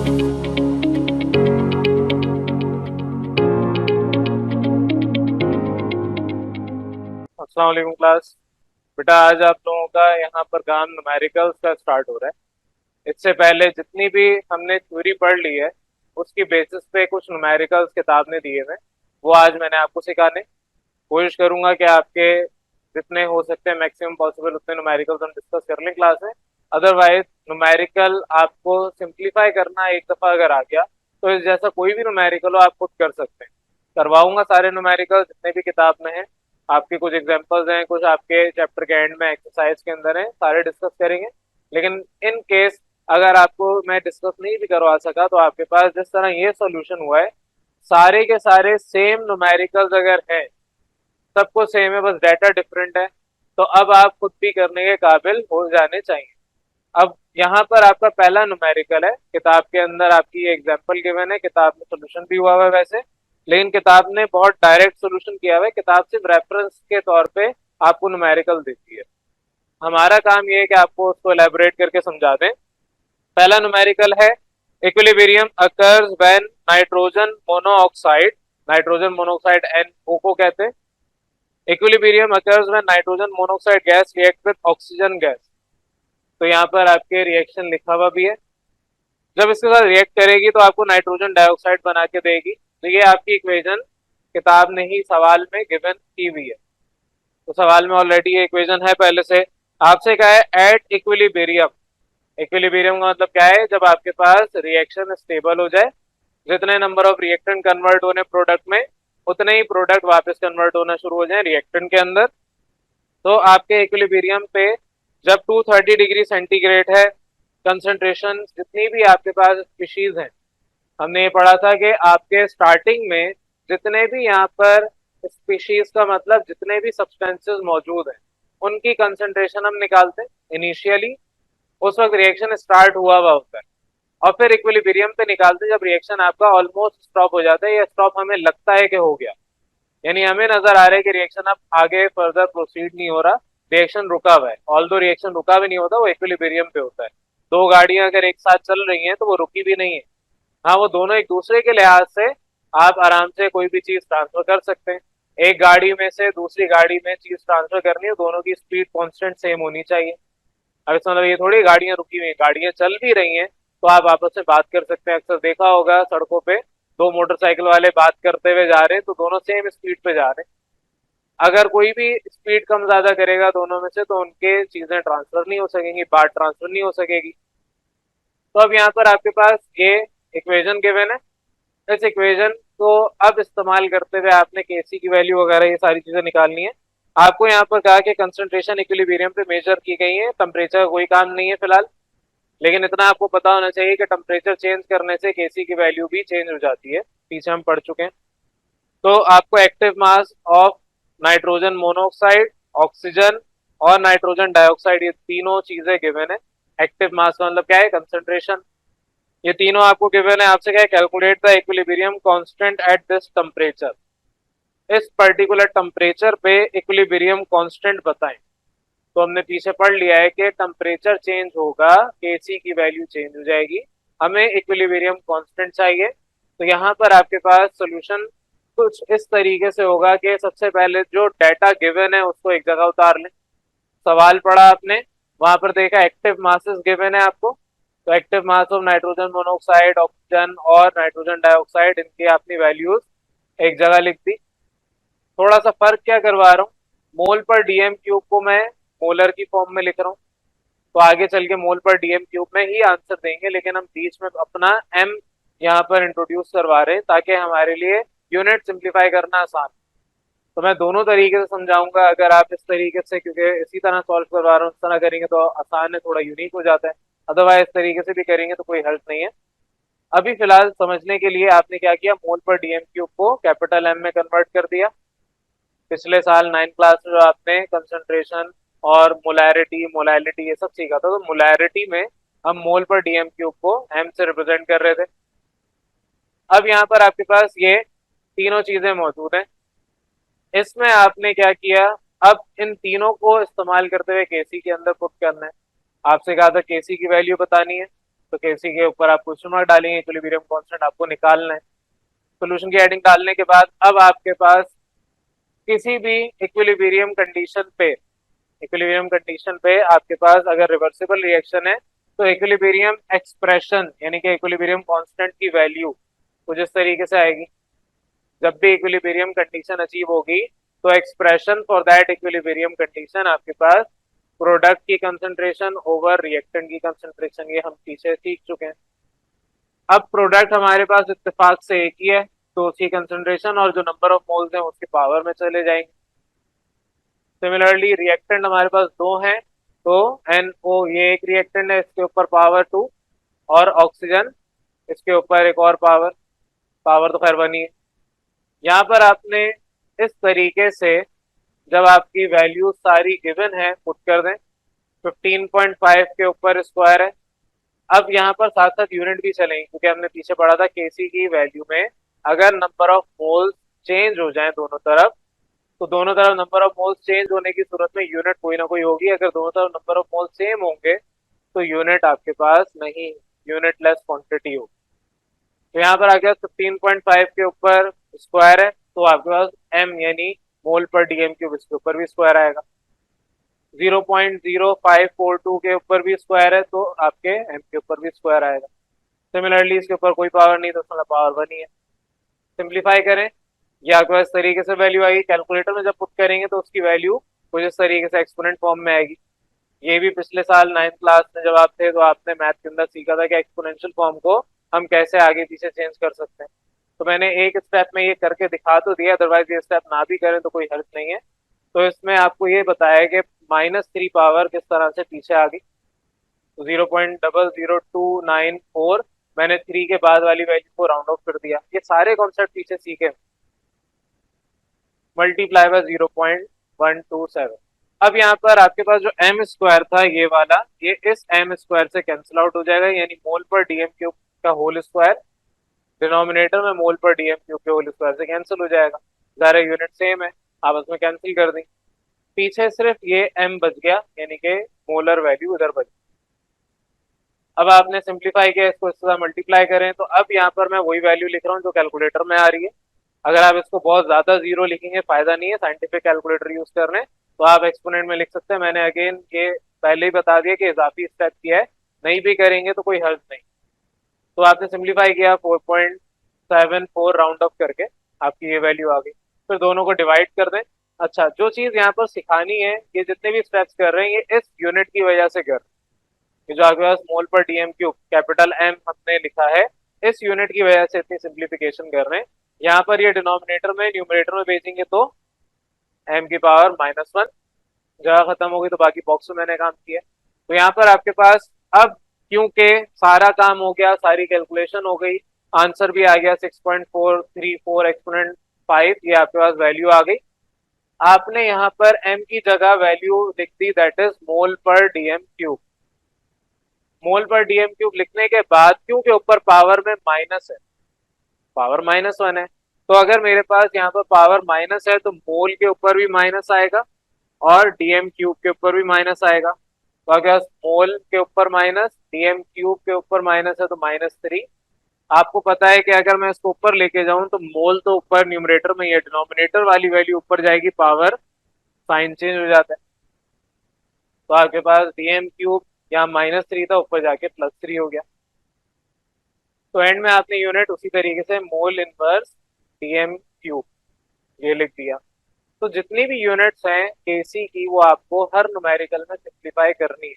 अस्सलाम वालेकुम क्लास। बेटा आज आप लोगों का यहाँ पर काम न्यूमेरिकल्स का स्टार्ट हो रहा है। इससे पहले जितनी भी हमने थ्योरी पढ़ ली है उसकी बेसिस पे कुछ न्यूमेरिकल्स किताब ने दिए हुए वो आज मैंने आपको सिखाने कोशिश करूंगा कि आपके जितने हो सकते हैं मैक्सिमम पॉसिबल उतने न्यूमेरिकल्स हम डिस्कस कर लें क्लास में। अदरवाइज न्यूमेरिकल आपको सिंप्लीफाई करना एक दफा अगर आ गया तो इस जैसा कोई भी न्यूमेरिकल हो आप खुद कर सकते हैं। करवाऊंगा सारे न्यूमेरिकल जितने भी किताब में हैं। आपके कुछ एग्जांपल्स हैं, कुछ आपके चैप्टर के एंड में एक्सरसाइज के अंदर हैं, सारे डिस्कस करेंगे। लेकिन इन केस अगर आपको मैं डिस्कस नहीं भी करवा सका तो आपके पास जिस तरह ये सॉल्यूशन हुआ है सारे के सारे सेम न्यूमेरिकल्स अगर हैं, सबको सेम है, बस डाटा डिफरेंट है, तो अब आप खुद भी करने के काबिल हो जाने चाहिए। अब यहाँ पर आपका पहला न्यूमेरिकल है, किताब के अंदर आपकी ये एग्जांपल गिवन है, किताब में सॉल्यूशन भी हुआ हुआ है वैसे, लेकिन किताब ने बहुत डायरेक्ट सॉल्यूशन किया हुआ है। किताब सिर्फ रेफरेंस के तौर पे आपको न्यूमेरिकल देती है। हमारा काम ये है कि आपको उसको एलैबोरेट करके समझा दें। पहला न्यूमेरिकल है, equilibrium occurs when nitrogen monoxide, nitrogen monoxide NO को कहते हैं। Equilibrium occurs when nitrogen monoxide gas react with oxygen gas. तो यहाँ पर आपके रिएक्शन लिखा हुआ भी है। जब इसके साथ रिएक्ट करेगी तो आपको नाइट्रोजन डाइऑक्साइड बना के देगी। तो ये आपकी इक्वेशन किताब ने ही सवाल में गिवन की हुई है। तो सवाल में ऑलरेडी ये इक्वेशन है पहले से। आपसे क्या है, एट इक्विलिब्रियम। इक्विलिब्रियम का मतलब क्या है, जब आपके पास रिएक्शन स्टेबल हो जाए, जितने नंबर ऑफ रिएक्टेंट कन्वर्ट होने प्रोडक्ट में उतने ही प्रोडक्ट वापस कन्वर्ट होना शुरू हो जाए रिएक्टेंट के अंदर। तो आपके इक्विलिब्रियम पे जब 230 डिग्री सेंटीग्रेड है, कंसंट्रेशन जितनी भी आपके पास स्पीशीज हैं, हमने ये पढ़ा था कि आपके स्टार्टिंग में जितने भी यहाँ पर स्पीशीज का मतलब जितने भी सब्सटेंसेस मौजूद हैं उनकी कंसंट्रेशन हम निकालते हैं इनिशियली, उस वक्त रिएक्शन स्टार्ट हुआ होता है, और फिर इक्विलिब्रियम पे निकालते हैं जब रिएक्शन आपका ऑलमोस्ट स्टॉप हो जाता है या स्टॉप हमें लगता है कि हो गया, यानी हमें नजर आ रहा है कि रिएक्शन अब आगे फर्दर प्रोसीड नहीं हो रहा, रिएक्शन रुका हुआ है। ऑल्दो रिएक्शन रुका भी नहीं होता, वो इक्विलिब्रियम पे होता है। दो गाड़ियां अगर एक साथ चल रही हैं तो वो रुकी भी नहीं है। हाँ, वो दोनों एक दूसरे के लिहाज से आप आराम से कोई भी चीज ट्रांसफर कर सकते हैं। एक गाड़ी में से दूसरी गाड़ी में चीज ट्रांसफर करनी है, दोनों की स्पीड कांस्टेंट सेम होनी चाहिए। अब इसका मतलब ये थोड़ी गाड़ियां रुकी हुई हैं, गाड़ियां चल भी रही हैं तो आप आपस में बात कर सकते हैं। अक्सर देखा होगा सड़कों पे दो मोटरसाइकिल वाले बात करते हुए जा रहे हैं तो दोनों सेम स्पीड पे जा रहे हैं। अगर कोई भी स्पीड कम ज्यादा करेगा दोनों में से तो उनके चीजें ट्रांसफर नहीं हो सकेंगी, बात ट्रांसफर नहीं हो सकेगी। तो अब यहाँ पर आपके पास ये इक्वेशन गिवन है। इस इक्वेशन को अब इस्तेमाल करते हुए आपने केसी की वैल्यू वगैरह ये सारी चीजें निकालनी है। आपको यहाँ पर कहा कि कंसंट्रेशन इक्विलिब्रियम पे मेजर की गई है, टेम्परेचर का कोई काम नहीं है फिलहाल, लेकिन इतना आपको पता होना चाहिए कि टेम्परेचर चेंज करने से केसी की वैल्यू भी चेंज हो जाती है, पीछे हम पढ़ चुके हैं। तो आपको active mass of nitrogen monoxide, oxygen और नाइट्रोजन डाइऑक्साइड, ये तीनों चीजें गिवन है। एक्टिव मास का मतलब क्या है, कंसंट्रेशन, ये तीनों आपको गिवन है। आपसे क्या है, calculate the equilibrium constant at this temperature. इस पर्टिकुलर टेम्परेचर पे इक्विलिब्रियम कांस्टेंट बताएं। तो हमने पीछे पढ़ लिया है कि टेम्परेचर चेंज होगा, केसी की वैल्यू चेंज हो जाएगी, हमें इक्विलिब्रियम कांस्टेंट चाहिए। तो यहाँ पर आपके पास सॉल्यूशन कुछ इस तरीके से होगा कि सबसे पहले जो डाटा गिवन है उसको एक जगह उतार लें। सवाल पढ़ा आपने, वहां पर देखा एक्टिव मासेस गिवन है आपको, तो active mass of nitrogen monoxide, oxygen और नाइट्रोजन डाइऑक्साइड, इनकी अपनी वैल्यूज एक जगह लिख दी। थोड़ा सा फर्क क्या करवा रहा हूँ, मोल पर डीएम क्यूब को मैं मोलर की फॉर्म में लिख रहा हूँ, तो आगे चल के मोल पर डीएम क्यूब में ही आंसर देंगे, लेकिन हम बीच में अपना एम यहाँ पर इंट्रोड्यूस करवा रहे हैं ताकि हमारे लिए यूनिट सिंप्लीफाई करना आसान। तो मैं दोनों तरीके से समझाऊंगा, अगर आप इस तरीके से, क्योंकि इसी तरह सॉल्व करवा रहा हूँ, इस तरह करेंगे तो आसान है, थोड़ा यूनिक हो जाता है, अदरवाइज इस तरीके से भी करेंगे तो कोई हेल्प नहीं है। अभी फिलहाल समझने के लिए आपने क्या किया, मोल पर डीएम क्यूब को कैपिटल एम में कन्वर्ट कर दिया। पिछले साल 9 क्लास में जो आपने कंसंट्रेशन और मोलैरिटी मोलैलिटी ये सब सीखा था, तो मोलैरिटी में हम मोल पर डीएम क्यूब को एम से रिप्रेजेंट कर रहे थे। अब यहाँ पर आपके पास ये तीनों चीजें मौजूद हैं। इसमें आपने क्या किया, अब इन तीनों को इस्तेमाल करते हुए केसी के अंदर पुट करना है। आपसे कहा था केसी की वैल्यू बतानी है, तो केसी के ऊपर आप क्वेश्चन मार्क डालेंगे, इक्विलिब्रियम कांस्टेंट आपको निकालना है। सोल्यूशन की हेडिंग डालने के बाद अब आपके पास किसी भी इक्विलिब्रियम कंडीशन पे आपके पास अगर रिवर्सिबल रिएक्शन है तो इक्विलिब्रियम एक्सप्रेशन यानी कि इक्विलिब्रियम कांस्टेंट की वैल्यू कुछ इस तरीके से आएगी। जब भी इक्विलिब्रियम कंडीशन अचीव होगी तो expression for that equilibrium condition आपके पास प्रोडक्ट की कंसंट्रेशन ओवर रिएक्टेंट की कंसंट्रेशन, ये हम पीछे सीख चुके हैं। अब प्रोडक्ट हमारे पास इत्तेफाक से एक ही है तो उसकी कंसंट्रेशन और जो नंबर ऑफ मोल्स हैं उसके पावर में चले जाएंगे। सिमिलरली रिएक्टेंट हमारे पास दो हैं तो NO ये एक रिएक्टेंट है, इसके ऊपर पावर 2 और ऑक्सीजन इसके ऊपर एक और पावर, पावर तो खैर बनी है। यहाँ पर आपने इस तरीके से जब आपकी वैल्यू सारी गिवन है पुट कर दें। 15.5 के ऊपर स्क्वायर है। अब यहाँ पर साथ साथ यूनिट भी चलेंगे क्योंकि हमने पीछे पढ़ा था केसी की वैल्यू में अगर नंबर ऑफ मोल्स चेंज हो जाए दोनों तरफ तो दोनों तरफ नंबर ऑफ मोल्स चेंज होने की सूरत में यूनिट कोई ना कोई होगी। अगर दोनों तरफ नंबर ऑफ मोल्स सेम होंगे तो यूनिट आपके पास नहीं, यूनिट लेस क्वांटिटी होगी। तो यहाँ पर आ गया 15.5 के ऊपर स्क्वायर है तो आपके पास m यानी मोल पर डीएम क्यूब, इसके ऊपर भी स्क्वायर आएगा। 0.0542 के ऊपर भी स्क्वायर है तो आपके m के ऊपर भी स्क्वायर आएगा। सिमिलरली इसके ऊपर कोई पावर नहीं तो उसमें पावर बनी है। सिंप्लीफाई करें, ये आपके पास इस तरीके से वैल्यू आएगी। कैलकुलेटर में जब पुट करेंगे तो उसकी वैल्यू कुछ इस तरीके से एक्सपोनेंट फॉर्म में आएगी। ये भी पिछले साल 9th क्लास में जब आप थे तो आपने मैथ के अंदर सीखा था कि एक्सपोनेंशियल फॉर्म को हम कैसे आगे पीछे चेंज कर सकते हैं। तो मैंने एक स्टेप में ये करके दिखा तो दिया, अदरवाइज ये स्टेप ना भी करें तो कोई हर्ज नहीं है। तो इसमें आपको ये बताया कि -3 पावर किस तरह से पीछे आ गई। तो 0.00294 मैंने 3 के बाद वाली वैल्यू को राउंड ऑफ कर दिया। ये सारे कॉन्सेप्ट पीछे सीखे। Multiply by 0.127। अब यहाँ पर आपके पास जो m स्क्वायर था ये वाला, ये इस m स्क्वायर से कैंसिल आउट हो जाएगा यानी मोल पर डीएम क्यूब का होल स्क्वायर डिनोमिनेटर में मोल पर डीएम क्यूब के होल स्क्वायर से कैंसिल हो जाएगा। सारे यूनिट सेम है, आप उसमें कैंसिल कर दी। पीछे सिर्फ ये m बच गया यानी कि मोलर वैल्यू उधर बच। अब आपने सिंप्लीफाई किया, इसको इसके साथ मल्टीप्लाई करें तो अब यहाँ पर मैं वही वैल्यू लिख रहा हूँ जो कैलकुलेटर में आ रही है। अगर आप इसको बहुत ज्यादा जीरो लिखेंगे फायदा नहीं है, साइंटिफिक कैलकुलेटर यूज करने तो आप एक्सपोनेंट में लिख सकते हैं। मैंने अगेन ये पहले ही बता दिया कि इजाफी स्टेप किया है, नहीं भी करेंगे तो कोई हर्ज नहीं। तो आपने सिंप्लीफाई किया 4.74 राउंड ऑफ करके आपकी ये वैल्यू आ गई। फिर दोनों को डिवाइड कर दें। अच्छा, जो चीज यहाँ पर सिखानी है, ये जितने भी स्टेप्स कर रहे हैं ये इस यूनिट की वजह से कर रहे हैं। जो आपके पास मोल पर डीएम क्यूब कैपिटल M हमने लिखा है, इस यूनिट की वजह से इतनी सिंप्लीफिकेशन कर रहे हैं। यहाँ पर ये डिनोमिनेटर में न्यूमरेटर में भेजेंगे तो m की पावर -1, जगह खत्म हो गई तो बाकी बॉक्स में मैंने काम किया। तो यहाँ पर आपके पास अब क्योंकि सारा काम हो गया, सारी कैलकुलेशन हो गई, आंसर भी आ गया 6.434 एक्सपोनेंट 5, ये आपके पास वैल्यू आ गई। आपने यहाँ पर m की जगह वैल्यू लिख दी, दैट इज मोल पर डीएम क्यूब। मोल पर डीएम क्यूब लिखने के बाद क्योंकि ऊपर पावर में माइनस है, पावर -1 है, तो अगर मेरे पास यहाँ पर पावर माइनस है तो मोल के ऊपर भी माइनस आएगा और डीएम क्यूब के ऊपर भी माइनस आएगा। तो अगर मोल के ऊपर माइनस, डीएम क्यूब के ऊपर माइनस है तो -3। आपको पता है कि अगर मैं इसको ऊपर लेके जाऊं तो मोल तो ऊपर न्यूमरेटर में, ये डिनोमिनेटर वाली वैल्यू ऊपर जाएगी, पावर साइन चेंज हो जाता है। तो आपके पास डीएम क्यूब यहाँ -3 था, ऊपर जाके +3 हो गया। तो एंड में आपने यूनिट उसी तरीके से मोल इनवर्स डीएम क्यूब ये लिख दिया। तो जितनी भी यूनिट्स हैं केसी की वो आपको हर न्यूमेरिकल में सिंप्लीफाई करनी है।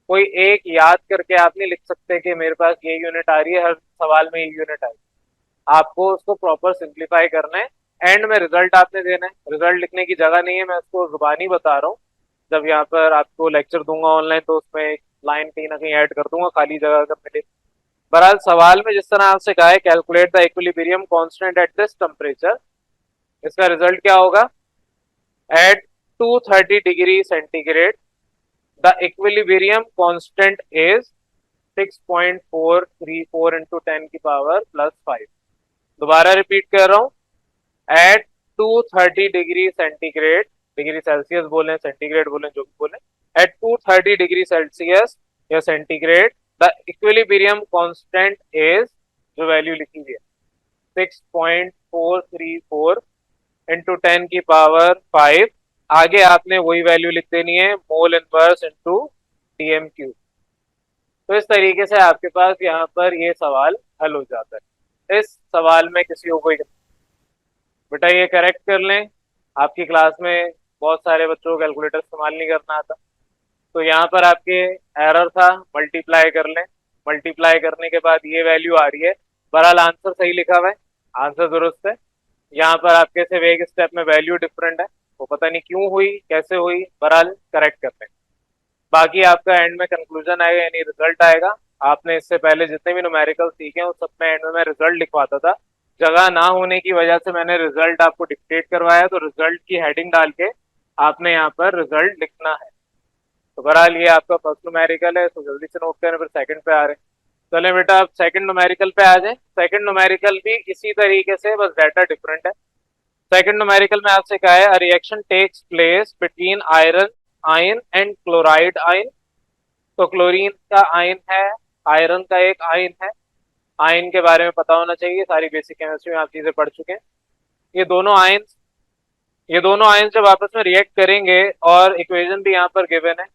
कोई एक याद करके आप नहीं लिख सकते कि मेरे पास ये यूनिट आ रही है, हर सवाल में ये यूनिट आई। आपको उसको प्रॉपर सिंप्लीफाई करना है, एंड में रिजल्ट आपने देना है। रिजल्ट लिखने की जगह नहीं है, मैं उसको जुबानी बता रहा हूँ। जब यहाँ पर आपको लेक्चर दूंगा ऑनलाइन तो उसमें एक लाइन कहीं ना कहीं ऐड कर दूंगा खाली जगह अगर मिले। बहरहाल सवाल में जिस तरह आपसे कहा है calculate the equilibrium constant at this temperature, इसका रिजल्ट क्या होगा? At 230 degree centigrade the equilibrium constant is 6.434 into 10 की पावर +5। दोबारा रिपीट कर रहा हूँ, at 230 degree centigrade, degree Celsius बोले सेंटीग्रेड बोले जो भी बोले, एट 230 डिग्री सेल्सियस या centigrade the equilibrium constant is, जो वैल्यू लिखी हुई है 6.434 इंटू 10⁵, आगे आपने वही वैल्यू लिख देनी है mole inverse into DM cube. तो इस तरीके से आपके पास यहाँ पर ये सवाल हल हो जाता है। इस सवाल में किसी को कोई, बेटा ये करेक्ट कर लें, आपकी क्लास में बहुत सारे बच्चों को कैलकुलेटर इस्तेमाल नहीं करना आता। तो यहाँ पर आपके एरर था, मल्टीप्लाई कर लें, मल्टीप्लाई करने के बाद ये वैल्यू आ रही है। बहरहाल आंसर सही लिखा हुआ है, आंसर दुरुस्त है। यहाँ पर आपके सिर्फ एक स्टेप में वैल्यू डिफरेंट है, वो पता नहीं क्यों हुई, कैसे हुई, बहरहाल करेक्ट कर लें। बाकी आपका एंड में कंक्लूजन आएगा, यानी रिजल्ट आएगा। आपने इससे पहले जितने भी न्यूमेरिकल सीखे उस सब में एंड में मैं रिजल्ट लिखवाता था, जगह ना होने की वजह से मैंने रिजल्ट आपको डिक्टेट करवाया, तो रिजल्ट की हेडिंग डाल के आपने यहाँ पर रिजल्ट लिखना है। तो बहरहाल ये आपका फर्स्ट न्यूमेरिकल है, तो जल्दी से नोट करें, फिर सेकंड पे आ रहे हैं। चले बेटा अब सेकंड न्यूमेरिकल पे आ जाए। सेकंड न्यूमेरिकल भी इसी तरीके से, बस डाटा डिफरेंट है। सेकंड न्यूमेरिकल में आपसे कहा है a reaction takes place between iron ion and chloride ion. तो क्लोरीन का आयन है, आयरन का एक आयन है। आयन के बारे में पता होना चाहिए, सारी बेसिक केमिस्ट्री में आप चीजें पढ़ चुके हैं। ये दोनों आयन, ये दोनों आयन जब आपस में रिएक्ट करेंगे, और इक्वेशन भी यहाँ पर गिवन है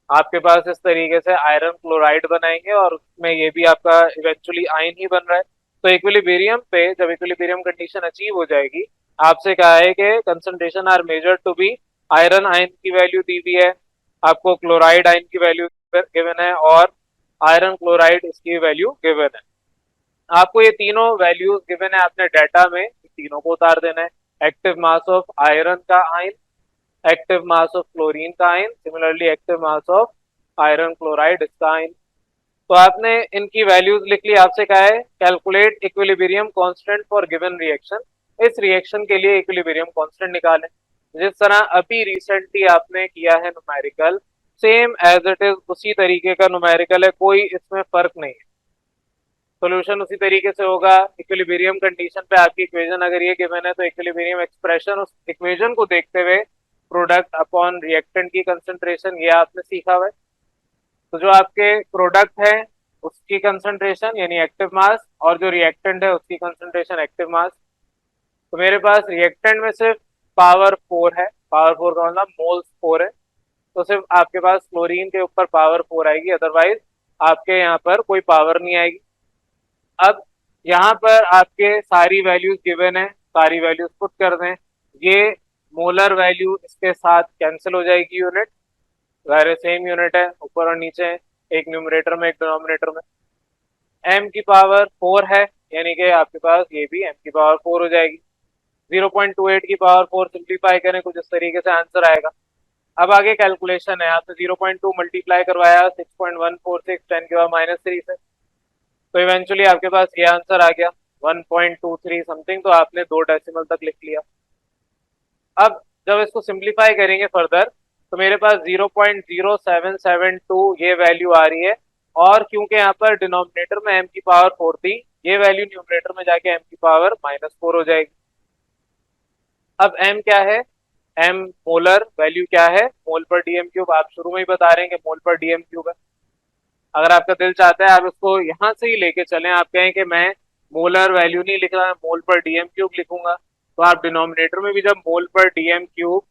आपके पास, इस तरीके से आयरन क्लोराइड बनाएंगे और उसमें ये भी आपका इवेंचुअली आयन ही बन रहा है। तो इक्विलिब्रियम पे जब इक्विलिब्रियम कंडीशन अचीव हो जाएगी, आपसे कहा है कि concentration are measured to be, iron ion की वैल्यू दी हुई है, आपको क्लोराइड आयन की वैल्यू गिवन है, और आयरन क्लोराइड इसकी वैल्यू गिवन है। आपको ये तीनों वैल्यूज गिवन है, आपने डाटा में तीनों को उतार देना है। एक्टिव मास ऑफ आयरन का आयन, एक्टिव मास ऑफ क्लोरीन का आयन, similarly active mass of iron chloride इसका आयन। तो आपने इनकी वैल्यूज लिख ली। आपसे कहा है calculate equilibrium constant for given reaction, इस रिएक्शन के लिए इक्विलिब्रियम कांस्टेंट निकालें। जिस तरह अभी रिसेंटली आपने किया है numerical, same as it is उसी तरीके का न्यूमेरिकल है, कोई इसमें फर्क नहीं है। सोल्यूशन उसी तरीके से होगा। इक्विलिब्रियम कंडीशन पे आपकी इक्वेशन अगर ये गिवन है, तो इक्विलिब्रियम एक्सप्रेशन उस इक्वेशन को देखते हुए प्रोडक्ट अपॉन रिएक्टेंट की कंसंट्रेशन, ये आपने सीखा हुआ है। तो जो आपके प्रोडक्ट है उसकी कंसंट्रेशन यानी एक्टिव मास, और जो रिएक्टेंट है उसकी कंसंट्रेशन एक्टिव मास। तो मेरे पास रिएक्टेंट में सिर्फ पावर 4 है, पावर 4 का मतलब मोल्स 4 है, तो सिर्फ आपके पास क्लोरीन के ऊपर पावर 4 आएगी, अदरवाइज आपके यहाँ पर कोई पावर नहीं आएगी। अब यहाँ पर आपके सारी वैल्यूज गिवन है, सारी वैल्यूज पुट कर दें। ये मोलर वैल्यू इसके साथ कैंसिल हो जाएगी, यूनिट सारे सेम यूनिट है, ऊपर और नीचे, एक न्यूमरेटर में एक डिनोमिनेटर में। m की पावर 4 है, यानी कि आपके पास ये भी m की पावर 4 हो जाएगी। 0.28 की पावर 4 सिंप्लीफाई करें, कुछ इस तरीके से आंसर आएगा। अब आगे कैलकुलेशन है, आपने 0.2 मल्टीप्लाई करवाया 6.146 10⁻³ से, तो इवेंचुअली आपके पास ये आंसर आ गया 1.23 समथिंग, तो आपने 2 डेसिमल तक लिख लिया। अब जब इसको सिंप्लीफाई करेंगे फर्दर, तो मेरे पास 0.0772 ये वैल्यू आ रही है, और क्योंकि यहाँ पर डिनोमिनेटर में m की पावर 4 थी, ये वैल्यू न्यूमरेटर में जाके m की पावर -4 हो जाएगी। अब m क्या है, m मोलर वैल्यू क्या है, मोल पर डीएम क्यूब। आप शुरू में ही बता रहे हैं कि मोल पर डीएम क्यूब है। अगर आपका दिल चाहता है आप इसको यहाँ से ही लेके चलें, आप कहें कि मैं मोलर वैल्यू नहीं लिख रहा, मोल पर डीएम क्यूब लिखूंगा, तो आप डिनोमिनेटर में भी जब मोल पर DM cube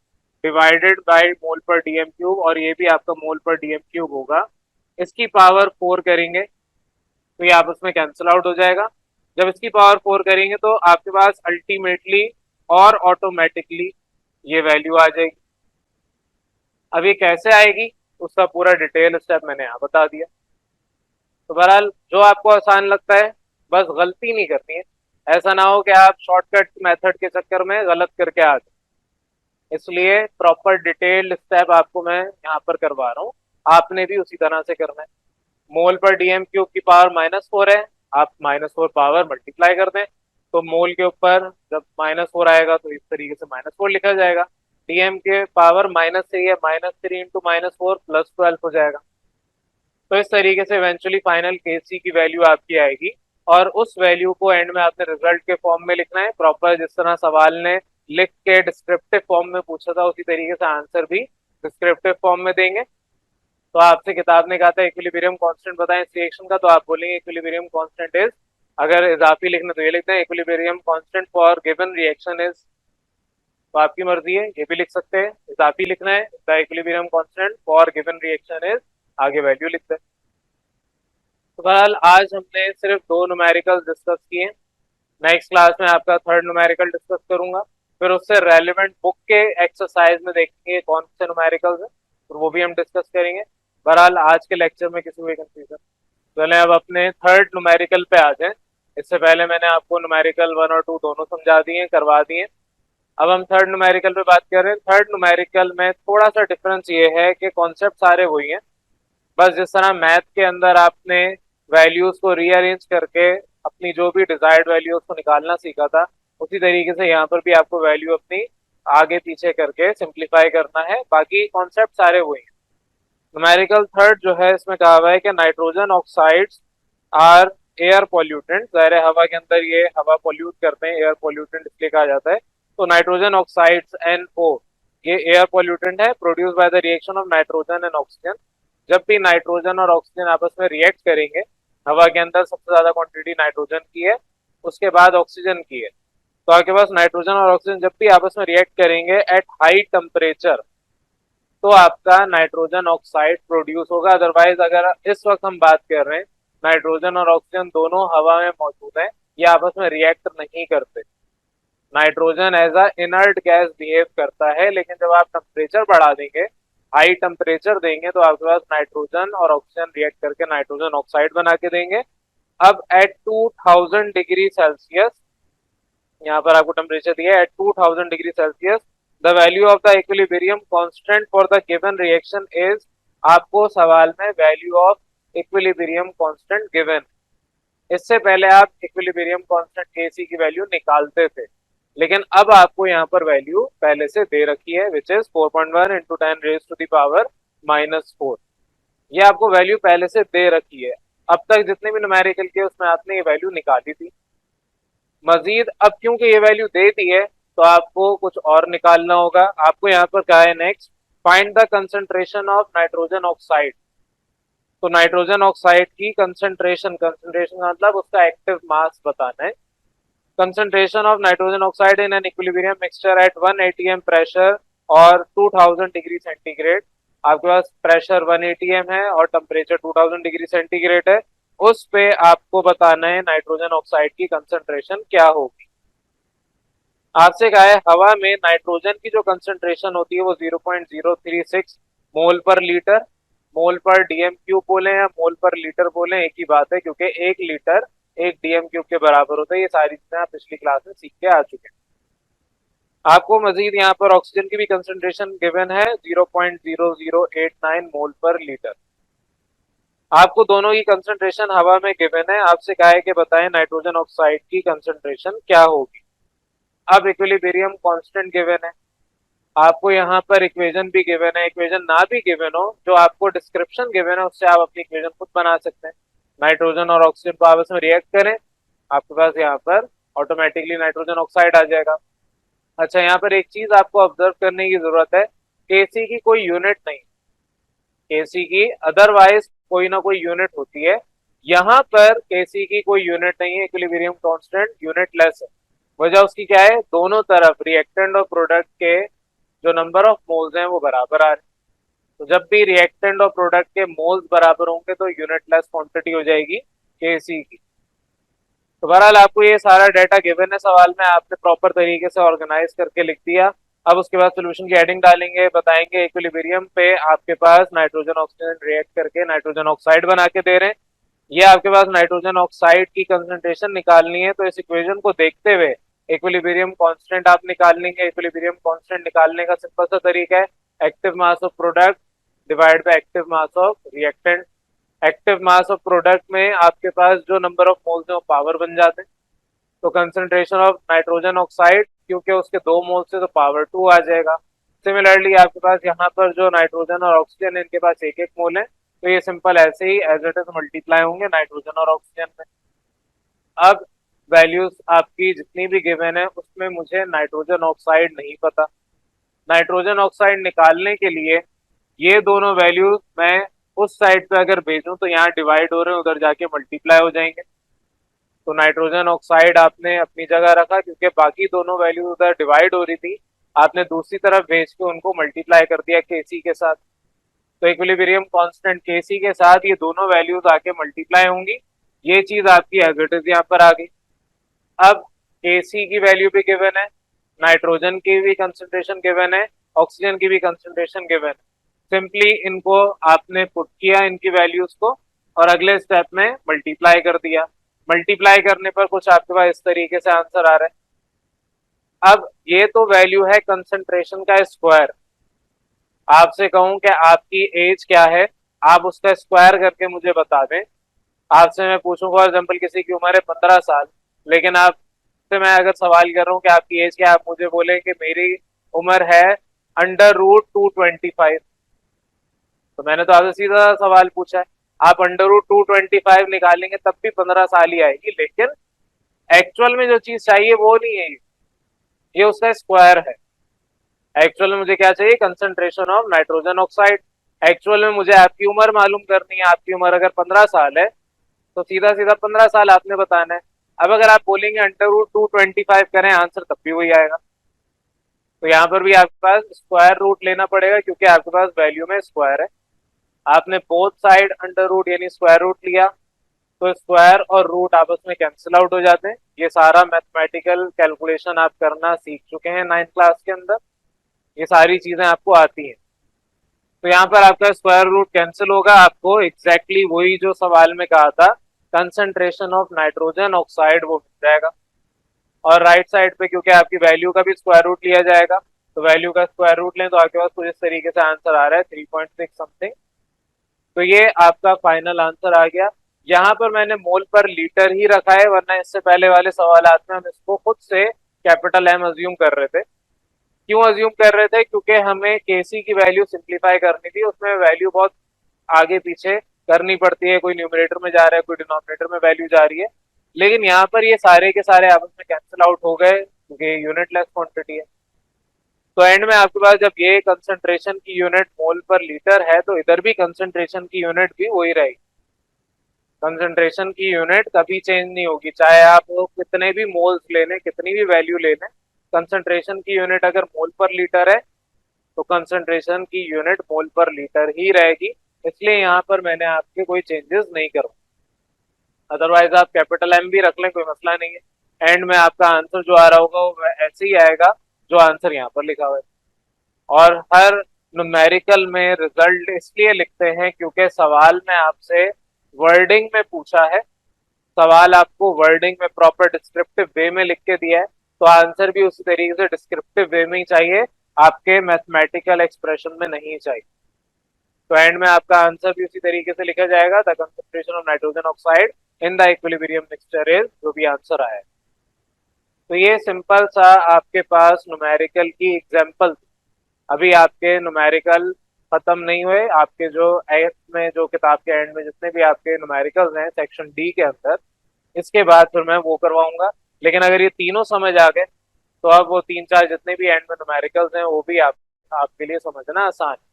divided by mole पर डीएम क्यूब, और ये भी आपका मोल पर डीएम क्यूब होगा, इसकी पावर 4 करेंगे तो ये आपस में कैंसिल आउट हो जाएगा। जब इसकी पावर 4 करेंगे तो आपके पास अल्टीमेटली और ऑटोमेटिकली ये वैल्यू आ जाएगी। अब ये कैसे आएगी उसका पूरा डिटेल स्टेप मैंने यहाँ बता दिया। तो बहरहाल जो आपको आसान लगता है, बस गलती नहीं करनी है। ऐसा ना हो कि आप शॉर्टकट मेथड के चक्कर में गलत करके आ जाए, इसलिए प्रॉपर डिटेल्ड स्टेप आपको मैं यहाँ पर करवा रहा हूँ, आपने भी उसी तरह से करना है। मोल पर डीएम क्यूब की पावर -4 है, आप -4 पावर मल्टीप्लाई कर दें, तो मोल के ऊपर जब -4 आएगा तो इस तरीके से -4 लिखा जाएगा। डीएम के पावर -3 है, -3 इंटू -4 +12 हो जाएगा। तो इस तरीके से इवेंचुअली फाइनल केसी की वैल्यू आपकी आएगी, और उस वैल्यू को एंड में आपने रिजल्ट के फॉर्म में लिखना है, प्रॉपर जिस तरह सवाल ने लिख के डिस्क्रिप्टिव फॉर्म में पूछा था उसी तरीके से आंसर भी डिस्क्रिप्टिव फॉर्म में देंगे। तो आपसे किताब ने कहा था इक्विलिब्रियम कांस्टेंट बताएं इस रिएक्शन का, तो आप बोलेंगे इक्विलिब्रियम कांस्टेंट इज, अगर इजाफी लिखना तो ये लिखते हैं equilibrium constant for given reaction is, तो आपकी मर्जी है, ये भी लिख सकते हैं। इजाफी लिखना है the equilibrium constant for given reaction is, आगे वैल्यू लिखते हैं। तो बहरहाल आज हमने सिर्फ 2 न्यूमेरिकल डिस्कस किए। नेक्स्ट क्लास में आपका 3rd न्यूमेरिकल डिस्कस करूंगा, फिर उससे रेलिवेंट बुक के एक्सरसाइज में देखेंगे कौन से न्यूमेरिकल्स है, तो वो भी हम डिस्कस करेंगे। बहरहाल आज के लेक्चर में किसी भी कंफ्यूजन, चले अब अपने 3rd न्यूमेरिकल पे आ जाएं। इससे पहले मैंने आपको न्यूमेरिकल 1 और 2 दोनों समझा दिए, करवा दिए। अब हम 3rd न्यूमेरिकल पे बात कर रहे हैं। 3rd न्यूमेरिकल में थोड़ा सा डिफरेंस ये है कि कॉन्सेप्ट सारे वही हैं, बस जिस तरह मैथ के अंदर आपने वैल्यूज को रीअरेंज करके अपनी जो भी डिजायर्ड वैल्यूज को निकालना सीखा था, उसी तरीके से यहाँ पर भी आपको वैल्यू अपनी आगे पीछे करके सिंप्लीफाई करना है। बाकी कॉन्सेप्ट सारे वही हैं। न्यूमेरिकल 3rd जो है इसमें कहा हुआ है कि nitrogen oxides are air pollutant, ज़ाहिर है हवा के अंदर ये हवा पॉल्यूट करते हैं, एयर पॉल्यूटेंट इसलिए कहा जाता है। तो नाइट्रोजन ऑक्साइड्स NO ये एयर पॉल्यूटेंट है, produce by the reaction of nitrogen and oxygen. जब भी नाइट्रोजन और ऑक्सीजन आपस में रिएक्ट करेंगे, हवा के अंदर सबसे ज्यादा क्वांटिटी नाइट्रोजन की है, उसके बाद ऑक्सीजन की है। तो आपके पास नाइट्रोजन और ऑक्सीजन जब भी आपस में रिएक्ट करेंगे एट हाई टेम्परेचर, तो आपका नाइट्रोजन ऑक्साइड प्रोड्यूस होगा। अदरवाइज अगर इस वक्त हम बात कर रहे हैं, नाइट्रोजन और ऑक्सीजन दोनों हवा में मौजूद हैं, ये आपस में रिएक्ट नहीं करते। Nitrogen as a inert gas behave करता है, लेकिन जब आप टेम्परेचर बढ़ा देंगे, हाई टेम्परेचर देंगे, तो आपके पास नाइट्रोजन और ऑक्सीजन रिएक्ट करके नाइट्रोजन ऑक्साइड बना के देंगे। अब एट 2000 डिग्री सेल्सियस, यहाँ पर आपको टेम्परेचर दिया है at 2000 degree Celsius, the value of the equilibrium constant for the given reaction is, आपको सवाल में value of equilibrium constant given, इससे पहले आप इक्विलिब्रियम कांस्टेंट Kc की वैल्यू निकालते थे, लेकिन अब आपको यहाँ पर वैल्यू पहले से दे रखी है, which is 4.1 into 10 raise to the power -4। ये आपको वैल्यू पहले से दे रखी है। अब तक जितने भी न्यूमेरिकल के उसमें आपने ये वैल्यू निकाली थी। मजीद अब क्योंकि ये वैल्यू दे दी है, तो आपको कुछ और निकालना होगा। आपको यहाँ पर कहा है next, find the concentration of nitrogen oxide. तो नाइट्रोजन ऑक्साइड की कंसंट्रेशन, कंसंट्रेशन का मतलब उसका एक्टिव मास बताना है। concentration of nitrogen oxide in an equilibrium mixture at 1 atm pressure और 2000 डिग्री सेंटीग्रेड, आपके पास प्रेशर 1 atm है और टेम्परेचर 2000 डिग्री सेंटीग्रेड है, उस पे आपको बताना है नाइट्रोजन ऑक्साइड की कंसंट्रेशन क्या होगी। आपसे कहा है हवा में नाइट्रोजन की जो कंसंट्रेशन होती है वो 0.036 मोल पर लीटर, मोल पर डीएम क्यूब बोले या मोल पर लीटर बोले, एक ही बात है, क्योंकि 1 लीटर 1 डीएम क्यूब के बराबर होता है। ये सारी चीजें आप पिछली क्लास में सीख के आ चुके हैं। आपको मजीद यहाँ पर ऑक्सीजन की भी कंसंट्रेशन गिवन है 0.0089 मोल पर लीटर। आपको दोनों की कंसंट्रेशन हवा में गिवन है। आपसे कहा है कि बताएं नाइट्रोजन ऑक्साइड की कंसंट्रेशन क्या होगी। अब इक्विलिब्रियम कांस्टेंट गिवन है, आपको यहाँ पर इक्वेशन भी गिवन है। इक्वेशन ना भी गिवन हो, जो आपको डिस्क्रिप्शन गिवन है उससे आप अपनी इक्वेशन खुद बना सकते हैं। नाइट्रोजन और ऑक्सीजन को आपस में रिएक्ट करें, आपके पास यहाँ पर ऑटोमेटिकली नाइट्रोजन ऑक्साइड आ जाएगा। अच्छा, यहाँ पर एक चीज आपको ऑब्जर्व करने की जरूरत है, केसी की कोई यूनिट नहीं, केसी की अदरवाइज कोई ना कोई यूनिट होती है, यहाँ पर केसी की कोई यूनिट नहीं है। इक्विलिब्रियम कांस्टेंट यूनिट लेस है। वजह उसकी क्या है, दोनों तरफ रिएक्टेंट और प्रोडक्ट के जो नंबर ऑफ मोल्स हैं वो बराबर आ रहे हैं। तो जब भी रिएक्टेंट और प्रोडक्ट के मोल्स बराबर होंगे तो यूनिटलेस क्वांटिटी हो जाएगी केसी की। तो बहरहाल आपको ये सारा डाटा गिवन है सवाल में, आपने प्रॉपर तरीके से ऑर्गेनाइज करके लिख दिया। अब उसके बाद सोल्यूशन की हेडिंग डालेंगे, बताएंगे इक्विलिब्रियम पे आपके पास नाइट्रोजन ऑक्सीजन रिएक्ट करके नाइट्रोजन ऑक्साइड बना के दे रहे हैं। ये आपके पास नाइट्रोजन ऑक्साइड की कंसंट्रेशन निकालनी है, तो इस इक्वेशन को देखते हुए इक्विलिब्रियम कांस्टेंट आप निकाल लेंगे। इक्विलिब्रियम कांस्टेंट निकालने का सिंपल सा तरीका है, active mass of product divide by active mass of reactant. Active mass of product में आपके पास जो नंबर ऑफ मोल्स है वो पावर बन जाते हैं। तो कंसंट्रेशन ऑफ नाइट्रोजन ऑक्साइड, क्योंकि उसके 2 मोल्स से तो पावर 2 आ जाएगा। सिमिलरली आपके पास यहाँ पर जो नाइट्रोजन और ऑक्सीजन है, इनके पास 1-1 मोल है, तो ये सिंपल ऐसे ही एज इट इज मल्टीप्लाई होंगे नाइट्रोजन और ऑक्सीजन में। अब वैल्यूज आपकी जितनी भी गिवन है उसमें मुझे नाइट्रोजन ऑक्साइड नहीं पता। नाइट्रोजन ऑक्साइड निकालने के लिए ये दोनों वैल्यूज मैं उस साइड पे अगर भेजूं तो यहाँ डिवाइड हो रहे हैं, उधर जाके मल्टीप्लाई हो जाएंगे। तो नाइट्रोजन ऑक्साइड आपने अपनी जगह रखा, क्योंकि बाकी दोनों वैल्यू उधर डिवाइड हो रही थी, आपने दूसरी तरफ भेज के उनको मल्टीप्लाई कर दिया केसी के साथ। तो इक्विलिब्रियम कांस्टेंट केसी के साथ ये दोनों वैल्यूज आके मल्टीप्लाई होंगी। ये चीज आपकी एज इट इज यहाँ पर आ गई। अब केसी की वैल्यू भी गिवन है, नाइट्रोजन की भी कंसंट्रेशन गिवन है, ऑक्सीजन की भी कंसंट्रेशन गिवन है। सिंपली इनको आपने पुट किया इनकी वैल्यूज को, और अगले स्टेप में मल्टीप्लाई कर दिया। मल्टीप्लाई करने पर कुछ आपके पास इस तरीके से आंसर आ रहा है। अब ये तो वैल्यू है कंसंट्रेशन का स्क्वायर। आपसे कहूं कि आपकी एज क्या है, आप उसका स्क्वायर करके मुझे बता दें। आपसे मैं पूछूंगा, फॉर एग्जाम्पल किसी की उम्र है 15 साल, लेकिन आपसे मैं अगर सवाल कर रहा हूँ कि आपकी एज क्या है, आप मुझे बोले कि मेरी उम्र है √225। तो मैंने तो आपसे सीधा सवाल पूछा है, आप √225 निकालेंगे तब भी 15 साल ही आएगी, लेकिन एक्चुअल में जो चीज चाहिए वो नहीं है, ये उसका स्क्वायर है। एक्चुअल में मुझे क्या चाहिए, concentration of nitrogen oxide. Actual में मुझे आपकी उम्र मालूम करनी है, आपकी उम्र अगर 15 साल है तो सीधा सीधा 15 साल आपने बताना है। अब अगर आप बोलेंगे √225 करें, आंसर तब भी वही आएगा। तो यहाँ पर भी आपके पास स्क्वायर रूट लेना पड़ेगा, क्योंकि आपके पास वैल्यू में स्क्वायर है। आपने बोथ साइड अंडर रूट यानी स्क्वायर रूट लिया, तो स्क्वायर और रूट आपस में कैंसिल आउट हो जाते हैं। ये सारा मैथमेटिकल कैलकुलेशन आप करना सीख चुके हैं 9th क्लास के अंदर, ये सारी चीजें आपको आती हैं। तो यहाँ पर आपका स्क्वायर रूट कैंसिल होगा, आपको एग्जैक्टली वही जो सवाल में कहा था, कंसंट्रेशन ऑफ नाइट्रोजन ऑक्साइड, वो मिल जाएगा। और राइट साइड पे क्योंकि आपकी वैल्यू का भी स्क्वायर रूट लिया जाएगा, तो वैल्यू का स्क्वायर रूट लें तो आपके पास कुछ इस तरीके से आंसर आ रहा है 3.6 समथिंग। तो ये आपका फाइनल आंसर आ गया। यहाँ पर मैंने मोल पर लीटर ही रखा है, वरना इससे पहले वाले सवाल में हम इसको खुद से कैपिटल एम अज्यूम कर रहे थे। क्यों अज्यूम कर रहे थे, क्योंकि हमें केसी की वैल्यू सिंप्लीफाई करनी थी, उसमें वैल्यू बहुत आगे पीछे करनी पड़ती है, कोई न्यूमरेटर में जा रहा है, कोई डिनोमिनेटर में वैल्यू जा रही है। लेकिन यहाँ पर ये सारे के सारे आपस में कैंसिल आउट हो गए, क्योंकि यूनिटलेस क्वांटिटी है। तो एंड में आपके पास जब ये कंसंट्रेशन की यूनिट मोल पर लीटर है, तो इधर भी कंसंट्रेशन की यूनिट भी वही रहेगी। कंसंट्रेशन की यूनिट कभी चेंज नहीं होगी, चाहे आप कितने भी मोल्स ले लें, कितनी भी वैल्यू ले लें। कंसंट्रेशन की यूनिट अगर मोल पर लीटर है, तो कंसंट्रेशन की यूनिट मोल पर लीटर ही रहेगी। इसलिए यहाँ पर मैंने आपके कोई चेंजेस नहीं करूँ। अदरवाइज आप कैपिटल एम भी रख लें, कोई मसला नहीं है। एंड में आपका आंसर जो आ रहा होगा वो ऐसे ही आएगा जो आंसर यहाँ पर लिखा हुआ है। और हर न्यूमेरिकल में रिजल्ट इसलिए लिखते हैं क्योंकि सवाल में आपसे वर्डिंग में पूछा है, सवाल आपको वर्डिंग में प्रॉपर डिस्क्रिप्टिव वे में लिख के दिया है, तो आंसर भी उसी तरीके से डिस्क्रिप्टिव वे में ही चाहिए, आपके मैथमेटिकल एक्सप्रेशन में नहीं चाहिए। तो एंड में आपका आंसर भी उसी तरीके से लिखा जाएगा, the concentration of nitrogen oxide in the equilibrium mixture is, जो भी आंसर आया। तो ये सिंपल सा आपके पास न्यूमेरिकल की एग्जांपल। अभी आपके न्यूमेरिकल खत्म नहीं हुए, आपके जो एथ में जो किताब के एंड में जितने भी आपके न्यूमेरिकल्स हैं सेक्शन डी के अंदर, इसके बाद फिर मैं वो करवाऊंगा। लेकिन अगर ये तीनों समझ आ गए, तो अब वो 3-4 जितने भी एंड में न्यूमेरिकल्स हैं वो भी आपके लिए समझना आसान है।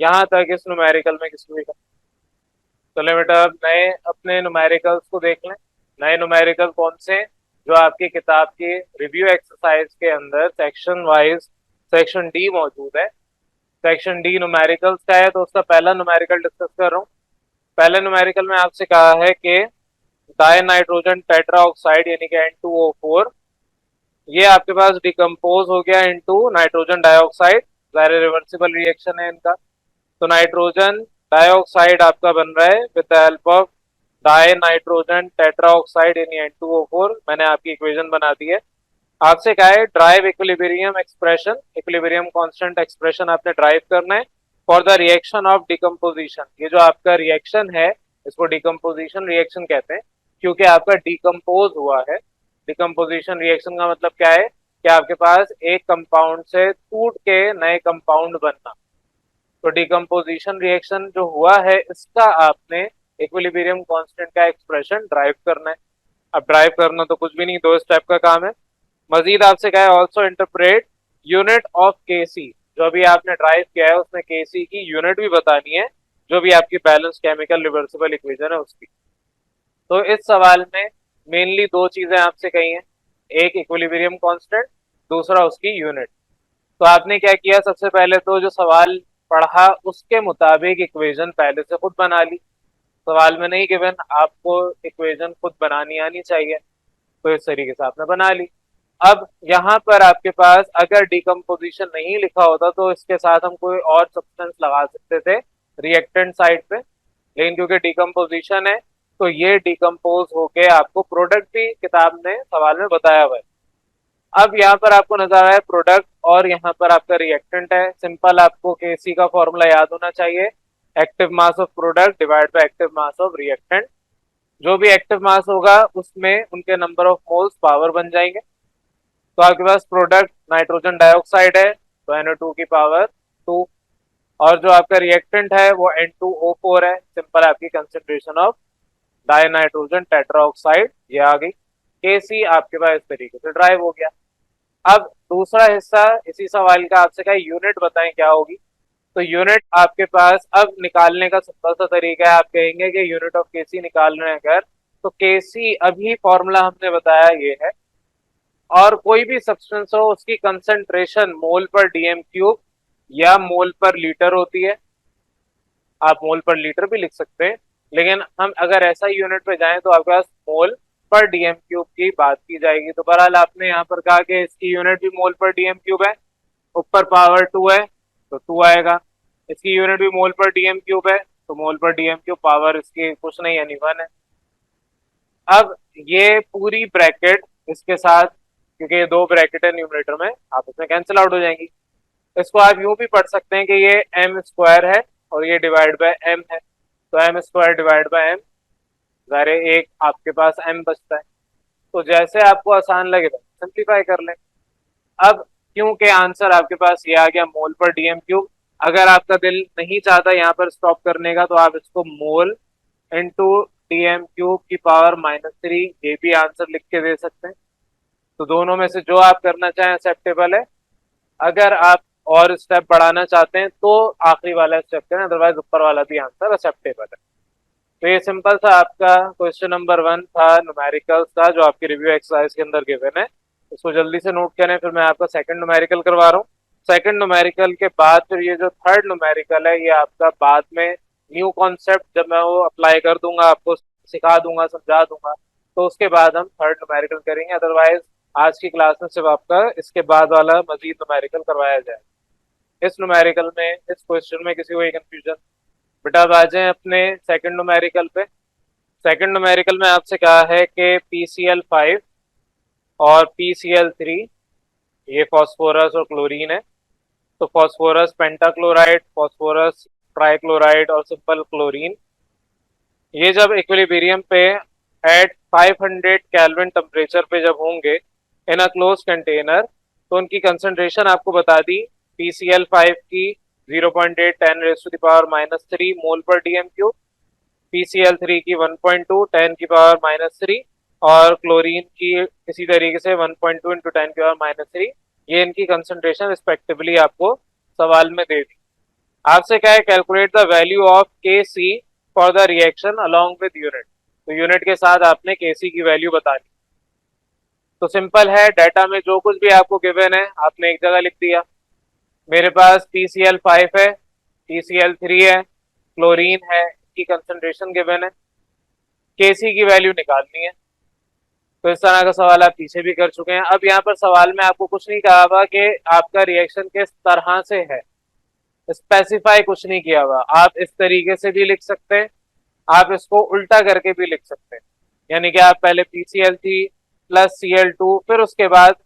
यहाँ तक इस न्यूमेरिकल में किसी भी का। चले बेटा, अब नए अपने न्यूमेरिकल्स को देख लें। नए न्यूमेरिकल कौन से हैं, जो आपकी किताब के रिव्यू एक्सरसाइज के अंदर सेक्शन वाइज सेक्शन डी मौजूद है। सेक्शन डी न्यूमेरिकल्स का है, तो उसका पहला न्यूमेरिकल डिस्कस कर रहा हूँ। पहले न्यूमेरिकल में आपसे कहा है कि डाई नाइट्रोजन टेट्रा ऑक्साइड यानी कि N2O4, ये आपके पास डिकम्पोज हो गया इनटू नाइट्रोजन डाइऑक्साइड। जाहिर रिवर्सिबल रिएक्शन है इनका। तो नाइट्रोजन डाइऑक्साइड आपका बन रहा है with the help of die nitrogen tetra oxide यानी N2O4। मैंने आपकी इक्वेशन बना दी है। आपसे क्या है, drive equilibrium expression, equilibrium constant expression आपने ड्राइव करना है for the reaction of decomposition. ये जो आपका रिएक्शन है, इसको डिकम्पोजिशन रिएक्शन कहते हैं, क्योंकि आपका डिकम्पोज हुआ है। डिकम्पोजिशन रिएक्शन का मतलब क्या है कि आपके पास एक कंपाउंड से टूट के नए कंपाउंड बनना। तो डिकम्पोजिशन रिएक्शन जो हुआ है, इसका आपने इक्विलिब्रियम कांस्टेंट का एक्सप्रेशन ड्राइव करना है। अब ड्राइव करना तो कुछ भी नहीं, 2 स्टेप का काम है। मजीद आपसे क्या है, also interpret unit of KC. जो अभी आपने ड्राइव किया है उसमें केसी की यूनिट भी बतानी है, जो भी आपकी बैलेंस केमिकल रिवर्सिबल इक्वेशन है उसकी। तो इस सवाल में मेनली दो चीजें आपसे कही हैं, एक इक्विलिब्रियम कांस्टेंट, दूसरा उसकी यूनिट। तो आपने क्या किया, सबसे पहले तो जो सवाल पढ़ा उसके मुताबिक इक्वेशन पहले से खुद बना ली। सवाल में नहीं गिवन, आपको इक्वेशन खुद बनानी आनी चाहिए, तो इस तरीके से आपने बना ली। अब यहाँ पर आपके पास अगर डिकम्पोजिशन नहीं लिखा होता तो इसके साथ हम कोई और सब्सटेंस लगा सकते थे रिएक्टेंट साइड पे, लेकिन क्योंकि डिकम्पोजिशन है तो ये डिकम्पोज होके आपको प्रोडक्ट भी किताब ने सवाल में बताया हुआ है। अब यहाँ पर आपको नजर आ रहा है प्रोडक्ट और यहाँ पर आपका रिएक्टेंट है। सिंपल आपको केसी का फॉर्मूला याद होना चाहिए, active mass of product divide by active mass of reactant. जो भी एक्टिव मास होगा उसमें उनके नंबर ऑफ मोल्स पावर बन जाएंगे। तो आपके पास प्रोडक्ट नाइट्रोजन डाइऑक्साइड है तो NO2 की पावर 2, और जो आपका रिएक्टेंट है वो N2O4 है, सिंपल आपकी concentration of die nitrogen tetroxide ये आ गई। केसी आपके पास इस तरीके से ड्राइव हो गया। अब दूसरा हिस्सा इसी सवाल का आपसे कहा यूनिट बताएं क्या होगी। तो यूनिट आपके पास अब निकालने का सिंपल सा तरीका है, आप कहेंगे कि यूनिट ऑफ केसी निकाल रहे हैं अगर, तो केसी अभी फॉर्मूला हमने बताया ये है, और कोई भी सब्सटेंस हो उसकी कंसंट्रेशन मोल पर डीएम क्यूब या मोल पर लीटर होती है। आप मोल पर लीटर भी लिख सकते हैं, लेकिन हम अगर ऐसा यूनिट पे जाएं तो आपके पास मोल पर डीएम क्यूब की बात की जाएगी। तो बहरहाल आपने यहाँ पर कहा कि इसकी यूनिट भी मोल पर डीएम क्यूब है, ऊपर पावर 2 है तो 2 आएगा। इसकी यूनिट भी मोल पर डीएम क्यूब है तो मोल पर डीएम क्यूब पावर इसकी कुछ नहीं यानी 1 है। अब ये पूरी ब्रैकेट इसके साथ, क्योंकि ये दो ब्रैकेट है न्यूमरेटर में, आप इसमें कैंसिल आउट हो जाएंगी। इसको आप यूं भी पढ़ सकते हैं कि ये एम स्क्वायर है और ये डिवाइड बाय एम है, तो M square divide by M, ज़ाहिर है एक आपके पास एम बचता है। तो जैसे आपको आसान लगे सिंप्लीफाई कर लें। अब क्योंकि आंसर आपके पास ये आ गया मोल पर डीएम क्यूब, अगर आपका दिल नहीं चाहता यहाँ पर स्टॉप करने का तो आप इसको मोल इंटू डीएम क्यूब की पावर -3 ये भी आंसर लिख के दे सकते हैं। तो दोनों में से जो आप करना चाहें एक्सेप्टेबल है। अगर आप और स्टेप बढ़ाना चाहते हैं तो आखिरी वाला स्टेप करें, अदरवाइज ऊपर वाला भी आंसर एक्सेप्टेबल है। तो ये सिंपल सा आपका क्वेश्चन नंबर 1 था न्यूमेरिकल्स का, जो आपकी रिव्यू एक्सरसाइज के अंदर गिवन है। इसको जल्दी से नोट करें, फिर मैं आपका सेकंड न्यूमेरिकल करवा रहा हूँ। सेकंड न्यूमेरिकल के बाद फिर ये जो थर्ड न्यूमेरिकल है ये आपका बाद में न्यू कॉन्सेप्ट जब मैं वो अप्लाई कर दूंगा, आपको सिखा दूंगा, समझा दूंगा, तो उसके बाद हम थर्ड न्यूमेरिकल करेंगे। अदरवाइज आज की क्लास में सिर्फ आपका इसके बाद वाला मजीद न्यूमेरिकल करवाया जाए। इस न्यूमेरिकल में, इस क्वेश्चन में किसी को ये कंफ्यूजन? बेटा अब आ जाए अपने सेकंड न्यूमेरिकल पे। सेकंड न्यूमेरिकल में आपसे कहा है कि PCl5 और PCl3 ये फॉस्फोरस और क्लोरीन है। तो फॉस्फोरस पेंटाक्लोराइड, फॉस्फोरस ट्राइक्लोराइड और सिंपल क्लोरीन, ये जब इक्विलिब्रियम पे एट 500 केल्विन टेम्परेचर पे जब होंगे इन अ क्लोज कंटेनर, तो उनकी कंसंट्रेशन आपको बता दी। PCl5 की 0.8 10 रेज़ टू द पावर -3 मोल पर डीएम क्यूब, PCl3 की 1.2 10 की पावर -3, और क्लोरीन की इसी तरीके से 1.2 इंटू 10 की पावर -3। ये इनकी कंसंट्रेशन रिस्पेक्टिवली आपको सवाल में दे दी। आपसे क्या है, calculate the value of Kc for the reaction along with unit. तो यूनिट के साथ आपने Kc की वैल्यू बता दी। तो सिंपल है, डाटा में जो कुछ भी आपको गिवन है आपने एक जगह लिख दिया। मेरे पास PCl5 है, PCl3 है, क्लोरीन है, इसकी कंसंट्रेशन गिवन है, Kc की वैल्यू निकालनी है। तो इस तरह का सवाल आप पीछे भी कर चुके हैं। अब यहाँ पर सवाल में आपको कुछ नहीं कहा हुआ कि आपका रिएक्शन किस तरह से है, स्पेसिफाई कुछ नहीं किया हुआ। आप इस तरीके से भी लिख सकते हैं, आप इसको उल्टा करके भी लिख सकते हैं, यानी कि आप पहले PCl3 प्लस Cl2 फिर उसके बाद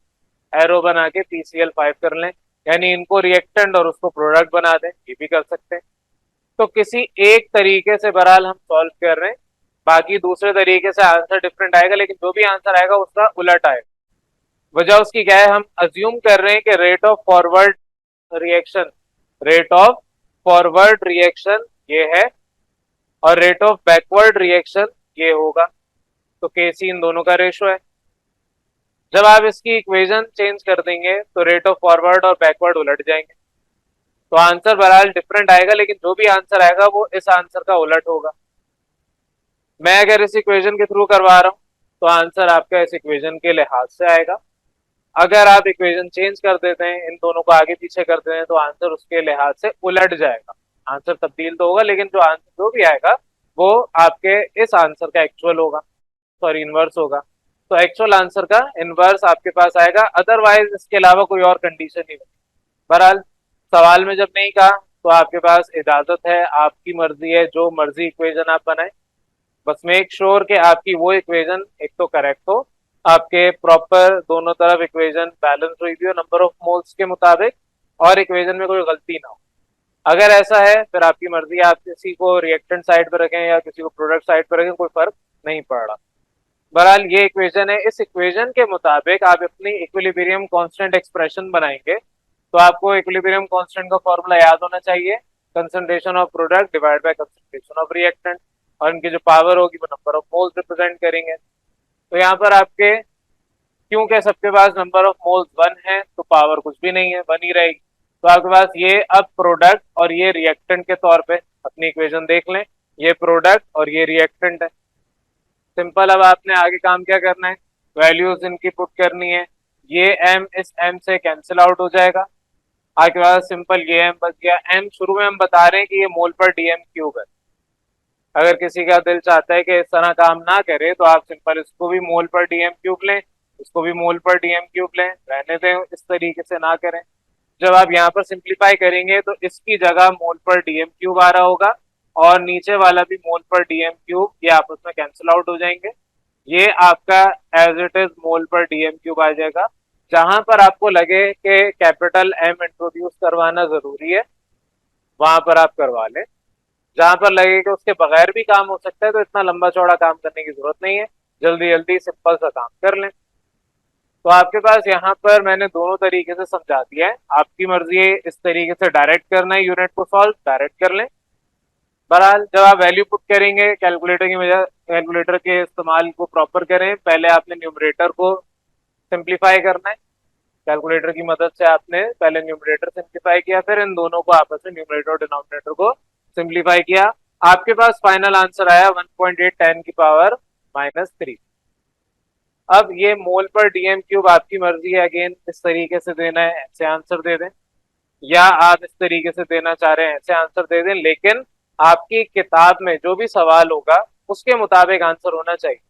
एरो बना के PCl5 कर लें, यानी इनको रिएक्टेंट और उसको प्रोडक्ट बना दें, ये भी कर सकते हैं। तो किसी एक तरीके से बहरहाल हम सॉल्व कर रहे हैं, बाकी दूसरे तरीके से आंसर डिफरेंट आएगा, लेकिन जो भी आंसर आएगा उसका उलट आएगा। वजह उसकी क्या है, हम अज्यूम कर रहे हैं कि rate of forward reaction, rate of forward reaction ये है और रेट ऑफ बैकवर्ड रिएक्शन ये होगा। तो Kc इन दोनों का रेशो है। जब आप इसकी इक्वेशन चेंज कर देंगे तो रेट ऑफ फॉरवर्ड और बैकवर्ड उलट जाएंगे। तो आंसर बहरहाल डिफरेंट आएगा, लेकिन जो भी आंसर आएगा वो इस आंसर का उलट होगा। मैं अगर इस इक्वेशन के थ्रू करवा रहा हूं तो आंसर आपका इस इक्वेशन के लिहाज से आएगा। अगर आप इक्वेशन चेंज कर देते हैं, इन दोनों को आगे पीछे कर देते हैं, तो आंसर उसके लिहाज से उलट जाएगा। आंसर तब्दील तो होगा, लेकिन जो आंसर जो भी आएगा वो आपके इस आंसर का एक्चुअल होगा, सॉरी इनवर्स होगा। तो एक्चुअल आंसर का इनवर्स आपके पास आएगा, अदरवाइज इसके अलावा कोई और कंडीशन नहीं बनी। बहरहाल सवाल में जब नहीं कहा तो आपके पास इजाजत है, आपकी मर्जी है, जो मर्जी इक्वेशन आप बनाए, बस मेक श्योर कि आपकी वो इक्वेशन एक तो करेक्ट हो, आपके प्रॉपर दोनों तरफ इक्वेशन बैलेंस हुई भी हो नंबर ऑफ मोल्स के मुताबिक, और इक्वेशन में कोई गलती ना हो। अगर ऐसा है फिर आपकी मर्जी है, आप किसी को रिएक्टेंट साइड पर रखें या किसी को प्रोडक्ट साइड पर रखें, कोई फर्क नहीं पड़ रहा। बहरहाल ये इक्वेशन है, इस इक्वेशन के मुताबिक आप अपनी इक्विलिब्रियम कांस्टेंट एक्सप्रेशन बनाएंगे। तो आपको इक्विलिब्रियम कांस्टेंट का फॉर्मूला याद होना चाहिए, concentration of product divide by concentration of reactant, और इनकी जो पावर होगी वो नंबर ऑफ मोल्स रिप्रेजेंट करेंगे। तो यहाँ पर आपके क्योंकि सबके पास नंबर ऑफ मोल्स 1 है तो पावर कुछ भी नहीं है, 1 ही रहेगी। तो आपके पास ये अब प्रोडक्ट और ये रिएक्टेंट के तौर पे अपनी इक्वेशन देख लें, ये प्रोडक्ट और ये रिएक्टेंट है। सिंपल, अब आपने आगे काम क्या करना है, वैल्यूज इनकी पुट करनी है। ये m इस m से कैंसिल आउट हो जाएगा, आपके पास सिंपल ये m बच गया। m शुरू में हम बता रहे हैं कि ये मोल पर डीएम क्यूब है। अगर किसी का दिल चाहता है कि इस तरह काम ना करे तो आप सिंपल इसको भी मोल पर डीएम क्यूब लें, इसको भी मोल पर डीएम क्यूब लें, रहने दें, इस तरीके से ना करें। जब आप यहाँ पर सिंप्लीफाई करेंगे तो इसकी जगह मोल पर डीएम क्यूब आ रहा होगा, और नीचे वाला भी मोल पर डीएम क्यूब, ये आपस में कैंसिल आउट हो जाएंगे। ये आपका एज इट इज मोल पर डीएम क्यूब आ जाएगा। जहां पर आपको लगे कि कैपिटल एम इंट्रोड्यूस करवाना जरूरी है वहां पर आप करवा लें, जहां पर लगे कि उसके बगैर भी काम हो सकता है तो इतना लंबा चौड़ा काम करने की जरूरत नहीं है, जल्दी जल्दी सिंपल सा काम कर लें। तो आपके पास यहाँ पर मैंने दोनों तरीके से समझा दिया है, आपकी मर्जी है इस तरीके से डायरेक्ट करना है, यूनिट को सॉल्व डायरेक्ट कर लें। बहरहाल जब आप वैल्यू पुट करेंगे कैलकुलेटर की वजह, कैलकुलेटर के इस्तेमाल को प्रॉपर करें। पहले आपने न्यूमरेटर को सिंप्लीफाई करना है, कैलकुलेटर की मदद से आपने पहले न्यूमरेटर सिंप्लीफाई किया, फिर इन दोनों को आपस में न्यूमरेटर और डिनोमिनेटर को सिंप्लीफाई किया। आपके पास फाइनल आंसर आया 1.8 10 की पावर -3। अब ये मोल पर डीएम क्यूब आपकी मर्जी है, अगेन इस तरीके से देना है ऐसे आंसर दे दें, या आप इस तरीके से देना चाह रहे हैं ऐसे आंसर दे दें, लेकिन आपकी किताब में जो भी सवाल होगा उसके मुताबिक आंसर होना चाहिए।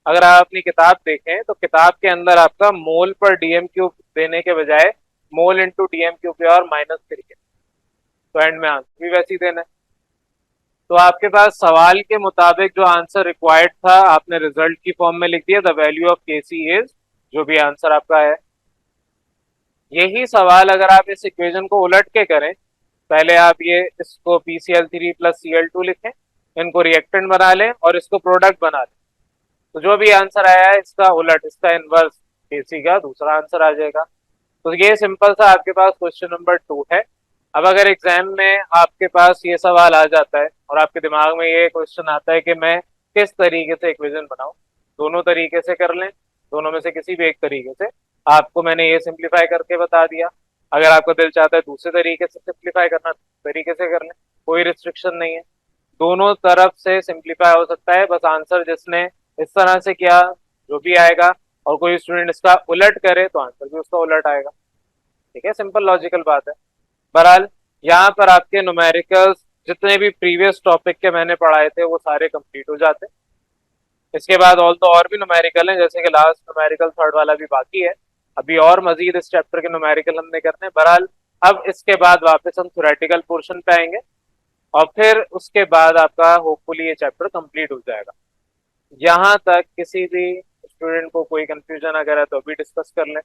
अगर आप अपनी किताब देखें तो किताब के अंदर आपका मोल पर डीएम क्यूब देने के बजाय मोल इंटू डीएम क्यूब और -3 है, तो एंड में आंसर भी वैसे ही देना है। तो आपके पास सवाल के मुताबिक जो आंसर रिक्वायर्ड था आपने रिजल्ट की फॉर्म में लिख दिया, the value of Kc is, जो भी आंसर आपका है। यही सवाल अगर आप इस इक्वेशन को उलट के करें, पहले आप ये इसको PCl3 प्लस Cl2 लिखें, इनको रिएक्टेंट बना लें और इसको प्रोडक्ट बना लें, तो जो भी आंसर आया है इसका उलट, इसका इनवर्स केसी का दूसरा आंसर आ जाएगा। तो ये सिंपल सा आपके पास क्वेश्चन नंबर 2 है। अब अगर एग्जाम में आपके पास ये सवाल आ जाता है और आपके दिमाग में ये क्वेश्चन आता है कि मैं किस तरीके से इक्वेशन बनाऊं, दोनों तरीके से कर लें, दोनों में से किसी भी एक तरीके से। आपको मैंने ये सिंप्लीफाई करके बता दिया, अगर आपका दिल चाहता है दूसरे तरीके से सिंप्लीफाई करना तरीके से कर लें, कोई रिस्ट्रिक्शन नहीं है, दोनों तरफ से सिंप्लीफाई हो सकता है। बस आंसर जिसने इस तरह से किया जो भी आएगा, और कोई स्टूडेंट इसका उलट करे तो आंसर भी उसका उलट आएगा। ठीक है, सिंपल लॉजिकल बात है। बहरहाल यहाँ पर आपके न्यूमेरिकल्स जितने भी प्रीवियस टॉपिक के मैंने पढ़ाए थे वो सारे कंप्लीट हो जाते हैं। इसके बाद ऑल तो और भी न्यूमेरिकल हैं, जैसे कि लास्ट न्यूमेरिकल थर्ड वाला भी बाकी है, अभी और मजीद इस चैप्टर के न्यूमेरिकल हमने करने हैं। बहरहाल अब इसके बाद वापस हम थ्योरेटिकल पोर्शन पे आएंगे और फिर उसके बाद आपका होपफुली ये चैप्टर कंप्लीट हो जाएगा। यहाँ तक किसी भी स्टूडेंट को कोई कंफ्यूजन अगर है तो अभी डिस्कस कर लें।